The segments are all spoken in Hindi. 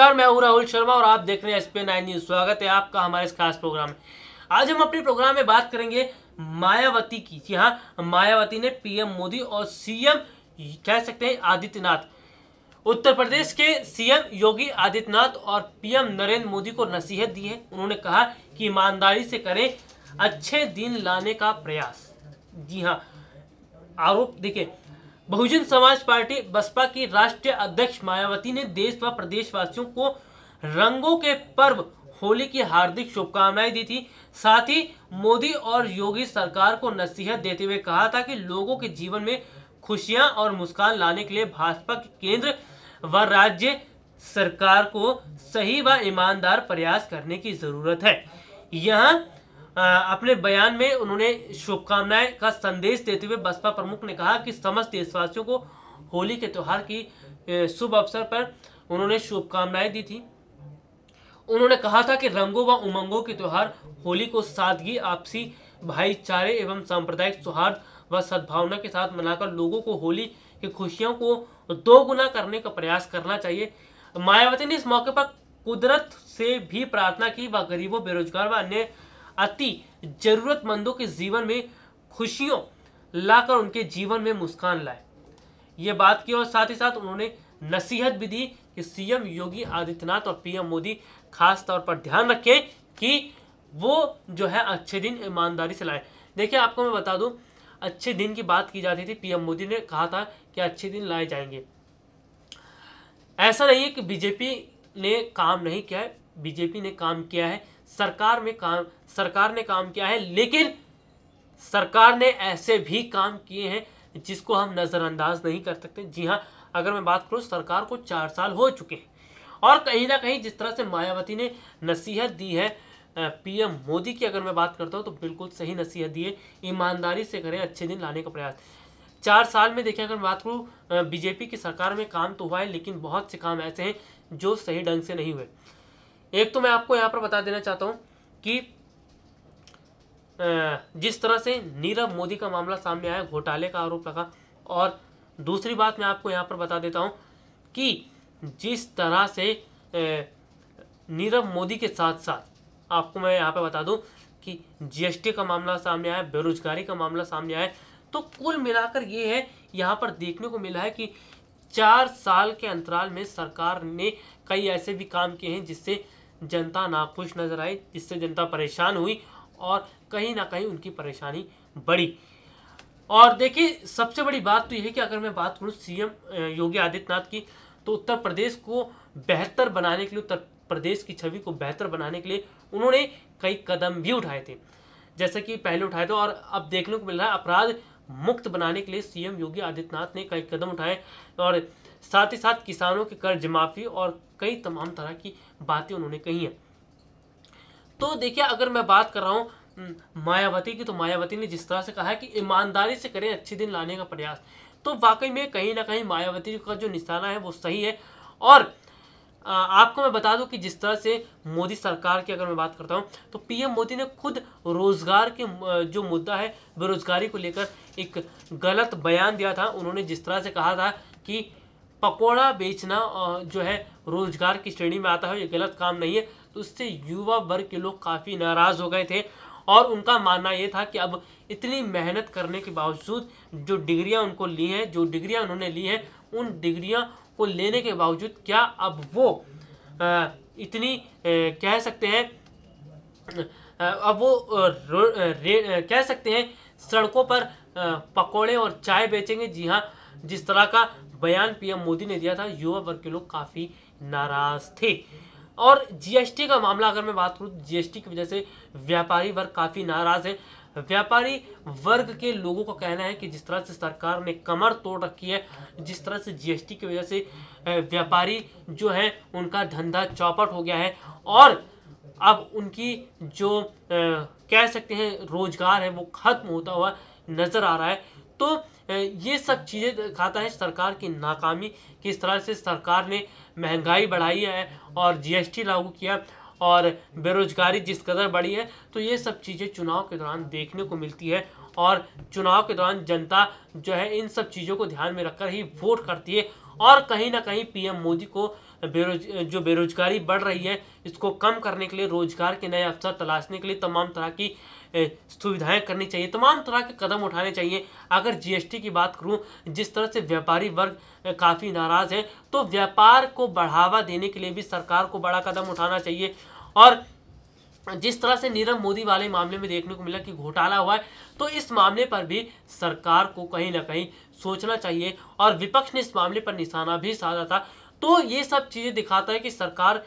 नमस्कार, मैं हूं राहुल शर्मा और आप देख रहे हैं SP9 न्यूज। स्वागत है आपका हमारे इस खास प्रोग्राम में। आज हम अपने प्रोग्राम में बात करेंगे मायावती की। जी हाँ, मायावती ने पीएम मोदी और सीएम कह सकते हैं आदित्यनाथ, उत्तर प्रदेश के सीएम योगी आदित्यनाथ और पीएम नरेंद्र मोदी को नसीहत दी है। उन्होंने कहा कि ईमानदारी से करें अच्छे दिन लाने का प्रयास। जी हाँ, आरोप देखिए, बहुजन समाज पार्टी बसपा की राष्ट्रीय अध्यक्ष मायावती ने देश व प्रदेशवासियों को रंगों के पर्व होली की हार्दिक शुभकामनाएं दी थी। साथ ही मोदी और योगी सरकार को नसीहत देते हुए कहा था कि लोगों के जीवन में खुशियां और मुस्कान लाने के लिए भाजपा की केंद्र व राज्य सरकार को सही व ईमानदार प्रयास करने की जरूरत है। यहाँ अपने बयान में उन्होंने शुभकामनाएं का संदेश देते हुए बसपा प्रमुख ने कहा कि समस्त देशवासियों को होली के त्योहार की शुभ अवसर पर उन्होंने शुभकामनाएं दी थी। उन्होंने कहा था कि रंगों व उमंगों के त्योहार होली को सादगी, आपसी भाईचारे एवं सांप्रदायिक सौहार्द व सद्भावना के साथ मनाकर लोगों को होली की खुशियों को दोगुना करने का प्रयास करना चाहिए। मायावती ने इस मौके पर कुदरत से भी प्रार्थना की व गरीबों, बेरोजगार व अन्य अति जरूरतमंदों के जीवन में खुशियों लाकर उनके जीवन में मुस्कान लाए, ये बात की। और साथ ही साथ उन्होंने नसीहत भी दी कि सीएम योगी आदित्यनाथ और पीएम मोदी खास तौर पर ध्यान रखें कि वो जो है अच्छे दिन ईमानदारी से लाए। देखिए, आपको मैं बता दूं, अच्छे दिन की बात की जाती थी, पीएम मोदी ने कहा था कि अच्छे दिन लाए जाएंगे। ऐसा नहीं है कि बीजेपी ने काम नहीं किया है, बीजेपी ने काम किया है, सरकार ने काम किया है, लेकिन सरकार ने ऐसे भी काम किए हैं जिसको हम नजरअंदाज नहीं कर सकते। जी हाँ, अगर मैं बात करूं, सरकार को 4 साल हो चुके हैं और कहीं ना कहीं जिस तरह से मायावती ने नसीहत दी है पीएम मोदी की, अगर मैं बात करता हूं तो बिल्कुल सही नसीहत दी है। ईमानदारी से करें अच्छे दिन लाने का प्रयास। 4 साल में देखिए, अगर मैं बात करूं, बीजेपी की सरकार में काम तो हुआ है, लेकिन बहुत से काम ऐसे हैं जो सही ढंग से नहीं हुए। एक तो मैं आपको यहाँ पर बता देना चाहता हूँ कि जिस तरह से नीरव मोदी का मामला सामने आया, घोटाले का आरोप लगा, और दूसरी बात मैं आपको यहाँ पर बता देता हूँ कि जिस तरह से नीरव मोदी के साथ साथ आपको मैं यहाँ पर बता दूँ कि जीएसटी का मामला सामने आया, बेरोजगारी का मामला सामने आया। तो कुल मिलाकर ये है, यहाँ पर देखने को मिला है कि 4 साल के अंतराल में सरकार ने कई ऐसे भी काम किए हैं जिससे जनता नाखुश नजर आई, जिससे जनता परेशान हुई और कहीं ना कहीं उनकी परेशानी बढ़ी। और देखिए, सबसे बड़ी बात तो यह है कि अगर मैं बात करूं सीएम योगी आदित्यनाथ की, तो उत्तर प्रदेश को बेहतर बनाने के लिए, उत्तर प्रदेश की छवि को बेहतर बनाने के लिए उन्होंने कई कदम भी उठाए थे, जैसे कि पहले उठाए थे और अब देखने को मिल रहा है अपराध मुक्त बनाने के लिए सीएम योगी आदित्यनाथ ने कई कदम उठाए, और साथ ही साथ किसानों के कर्ज माफी और कई तमाम तरह की बातें उन्होंने कही हैं। तो देखिए, अगर मैं बात कर रहा हूँ मायावती की, तो मायावती ने जिस तरह से कहा है कि ईमानदारी से करें अच्छे दिन लाने का प्रयास, तो वाकई में कहीं ना कहीं मायावती का जो निशाना है वो सही है। और आपको मैं बता दूं कि जिस तरह से मोदी सरकार की अगर मैं बात करता हूं, तो पीएम मोदी ने खुद रोजगार के जो मुद्दा है, बेरोजगारी को लेकर एक गलत बयान दिया था। उन्होंने जिस तरह से कहा था कि पकौड़ा बेचना जो है रोजगार की श्रेणी में आता है, ये गलत काम नहीं है, तो उससे युवा वर्ग के लोग काफ़ी नाराज़ हो गए थे। और उनका मानना ये था कि अब इतनी मेहनत करने के बावजूद जो डिग्रियां उनको ली हैं, जो डिग्रियां उन्होंने ली हैं, उन डिग्रियां को लेने के बावजूद क्या अब वो इतनी कह सकते हैं अब वो कह सकते हैं सड़कों पर पकोड़े और चाय बेचेंगे। जी हाँ, जिस तरह का बयान पीएम मोदी ने दिया था, युवा वर्ग के लोग काफ़ी नाराज थे। और जीएसटी का मामला अगर मैं बात करूँ, जीएसटी की वजह से व्यापारी वर्ग काफ़ी नाराज़ है। व्यापारी वर्ग के लोगों का कहना है कि जिस तरह से सरकार ने कमर तोड़ रखी है, जिस तरह से जीएसटी की वजह से व्यापारी जो है उनका धंधा चौपट हो गया है और अब उनकी जो कह सकते हैं रोजगार है वो खत्म होता हुआ नज़र आ रहा है। तो ये सब चीज़ें दिखाता है सरकार की नाकामी, किस तरह से सरकार ने महंगाई बढ़ाई है और जीएसटी लागू किया और बेरोजगारी जिस कदर बढ़ी है। तो ये सब चीज़ें चुनाव के दौरान देखने को मिलती है और चुनाव के दौरान जनता जो है इन सब चीज़ों को ध्यान में रखकर ही वोट करती है और कहीं ना कहीं पीएम मोदी को जो बेरोजगारी बढ़ रही है इसको कम करने के लिए, रोजगार के नए अवसर तलाशने के लिए तमाम तरह की सुविधाएं करनी चाहिए, तमाम तरह के कदम उठाने चाहिए। अगर जीएसटी की बात करूं, जिस तरह से व्यापारी वर्ग काफ़ी नाराज़ है, तो व्यापार को बढ़ावा देने के लिए भी सरकार को बड़ा कदम उठाना चाहिए। और जिस तरह से नीरव मोदी वाले मामले में देखने को मिला कि घोटाला हुआ है, तो इस मामले पर भी सरकार को कहीं ना कहीं सोचना चाहिए। और विपक्ष ने इस मामले पर निशाना भी साधा था। तो ये सब चीज़ें दिखाता है कि सरकार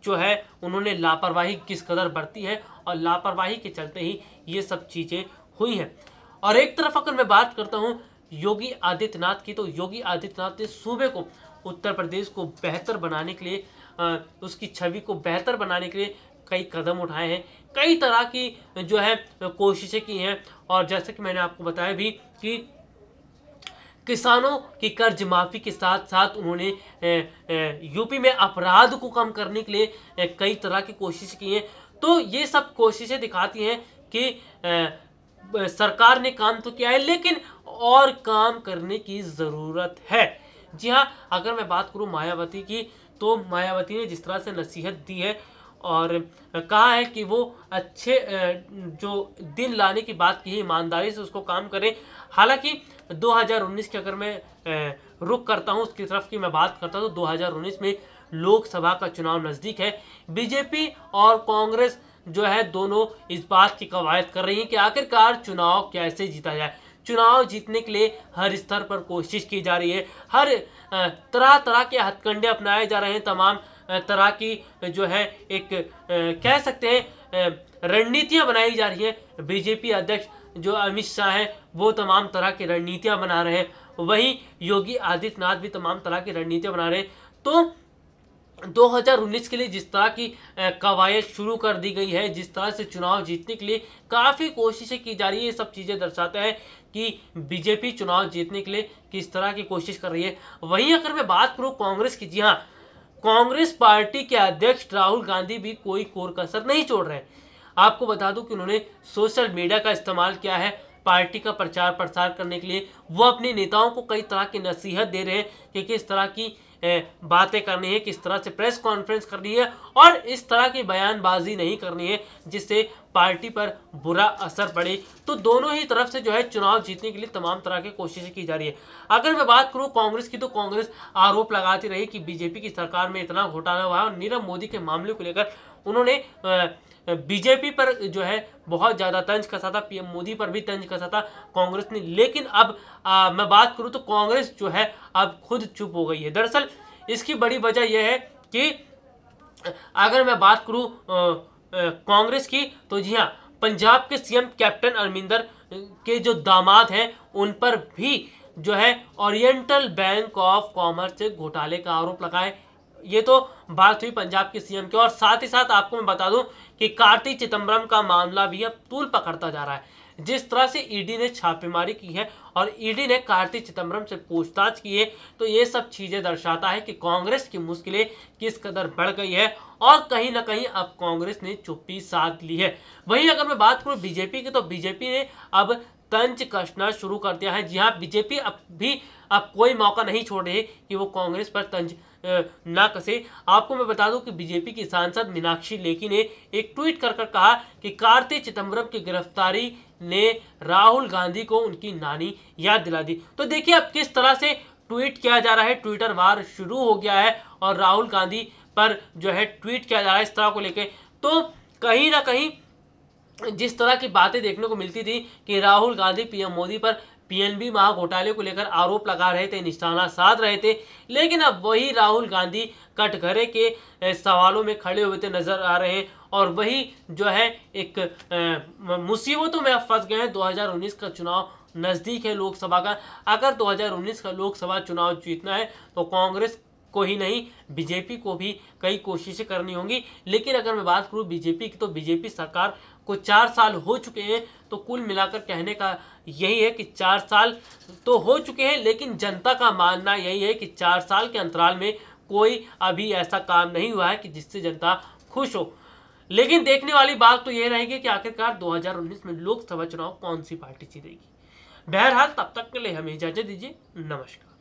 जो है उन्होंने लापरवाही किस कदर बरती है, और लापरवाही के चलते ही ये सब चीज़ें हुई हैं। और एक तरफ अगर मैं बात करता हूँ योगी आदित्यनाथ की, तो योगी आदित्यनाथ ने सूबे को, उत्तर प्रदेश को बेहतर बनाने के लिए, उसकी छवि को बेहतर बनाने के लिए कई कदम उठाए हैं, कई तरह की जो है कोशिशें की हैं। और जैसे कि मैंने आपको बताया भी कि किसानों की कर्ज माफी के साथ साथ उन्होंने यूपी में अपराध को कम करने के लिए कई तरह की कोशिश की हैं। तो ये सब कोशिशें दिखाती हैं कि सरकार ने काम तो किया है, लेकिन और काम करने की ज़रूरत है। जी हाँ, अगर मैं बात करूँ मायावती की, तो मायावती ने जिस तरह से नसीहत दी है और कहा है कि वो अच्छे जो दिन लाने की बात की है, ईमानदारी से उसको काम करें। हालांकि 2019 की अगर मैं रुख करता हूं उसकी तरफ की मैं बात करता हूं, तो 2019 में लोकसभा का चुनाव नज़दीक है। बीजेपी और कांग्रेस जो है दोनों इस बात की कवायद कर रही है कि आखिरकार चुनाव कैसे जीता जाए। चुनाव जीतने के लिए हर स्तर पर कोशिश की जा रही है, हर तरह तरह के हथकंडे अपनाए जा रहे हैं, तमाम तरह की जो है एक कह सकते हैं रणनीतियां बनाई जा रही हैं। बीजेपी अध्यक्ष जो अमित शाह हैं वो तमाम तरह की रणनीतियां बना रहे हैं, वहीं योगी आदित्यनाथ भी तमाम तरह की रणनीतियां बना रहे हैं। तो 2019 के लिए जिस तरह की कवायद शुरू कर दी गई है, जिस तरह से चुनाव जीतने के लिए काफ़ी कोशिशें की जा रही है, ये सब चीज़ें दर्शाता है कि बीजेपी चुनाव जीतने के लिए किस तरह की कोशिश कर रही है। वहीं अगर मैं बात करूँ कांग्रेस की, जी हाँ, कांग्रेस पार्टी के अध्यक्ष राहुल गांधी भी कोई कोर कसर नहीं छोड़ रहे हैं। आपको बता दूं कि उन्होंने सोशल मीडिया का इस्तेमाल किया है पार्टी का प्रचार प्रसार करने के लिए। वो अपने नेताओं को कई तरह की नसीहत दे रहे हैं कि किस तरह की बातें करनी है, किस तरह से प्रेस कॉन्फ्रेंस करनी है, और इस तरह की बयानबाजी नहीं करनी है जिससे पार्टी पर बुरा असर पड़े। तो दोनों ही तरफ से जो है चुनाव जीतने के लिए तमाम तरह की कोशिशें की जा रही है। अगर मैं बात करूं कांग्रेस की, तो कांग्रेस आरोप लगाती रही कि बीजेपी की सरकार में इतना घोटाला हुआ है, और नीरव मोदी के मामले को लेकर उन्होंने बीजेपी पर जो है बहुत ज़्यादा तंज कसा था, पीएम मोदी पर भी तंज कसा था कांग्रेस ने। लेकिन अब मैं बात करूं तो कांग्रेस जो है अब खुद चुप हो गई है। दरअसल इसकी बड़ी वजह यह है कि अगर मैं बात करूं कांग्रेस की, तो जी हाँ, पंजाब के सीएम कैप्टन अमरिंदर के जो दामाद हैं उन पर भी जो है ओरिएंटल बैंक ऑफ कॉमर्स से घोटाले का आरोप लगा है। ये तो बात हुई पंजाब के सीएम की, और साथ ही साथ आपको मैं बता दूं कि कार्ति चिदंबरम का मामला भी अब तूल पकड़ता जा रहा है। जिस तरह से ईडी ने छापेमारी की है और ईडी ने कार्ति चिदंबरम से पूछताछ की है, तो ये सब चीजें दर्शाता है कि कांग्रेस की मुश्किलें किस कदर बढ़ गई है, और कहीं ना कहीं अब कांग्रेस ने चुप्पी साध ली है। वहीं अगर मैं बात करूं बीजेपी की, तो बीजेपी ने अब तंज कसना शुरू कर दिया है। जी हाँ, बीजेपी अब कोई मौका नहीं छोड़ रही कि वो कांग्रेस पर तंज ना कसे। आपको मैं बता दूं कि बीजेपी की सांसद मीनाक्षी लेखी ने एक ट्वीट कर कहा कि कार्ति चिदंबरम की गिरफ्तारी ने राहुल गांधी को उनकी नानी याद दिला दी। तो देखिए अब किस तरह से ट्वीट किया जा रहा है, ट्विटर वार शुरू हो गया है और राहुल गांधी पर जो है ट्वीट किया जा रहा है इस तरह को लेके। तो कहीं ना कहीं जिस तरह की बातें देखने को मिलती थी कि राहुल गांधी पीएम मोदी पर पीएनबी महा घोटाले को लेकर आरोप लगा रहे थे, निशाना साध रहे थे, लेकिन अब वही राहुल गांधी कटघरे के सवालों में खड़े हुए थे नजर आ रहे हैं, और वही जो है एक मुसीबतों में अब फंस गए हैं। 2019 का चुनाव नज़दीक है लोकसभा का। अगर 2019 का लोकसभा चुनाव जीतना है तो कांग्रेस को ही नहीं, बीजेपी को भी कई कोशिशें करनी होंगी। लेकिन अगर मैं बात करूं बीजेपी की, तो बीजेपी सरकार को 4 साल हो चुके हैं। तो कुल मिलाकर कहने का यही है कि 4 साल तो हो चुके हैं, लेकिन जनता का मानना यही है कि 4 साल के अंतराल में कोई अभी ऐसा काम नहीं हुआ है कि जिससे जनता खुश हो। लेकिन देखने वाली बात तो यह रहेगी कि आखिरकार 2019 में लोकसभा चुनाव कौन सी पार्टी जीतेगी। बहरहाल तब तक के लिए हमें इजाजत दीजिए। नमस्कार।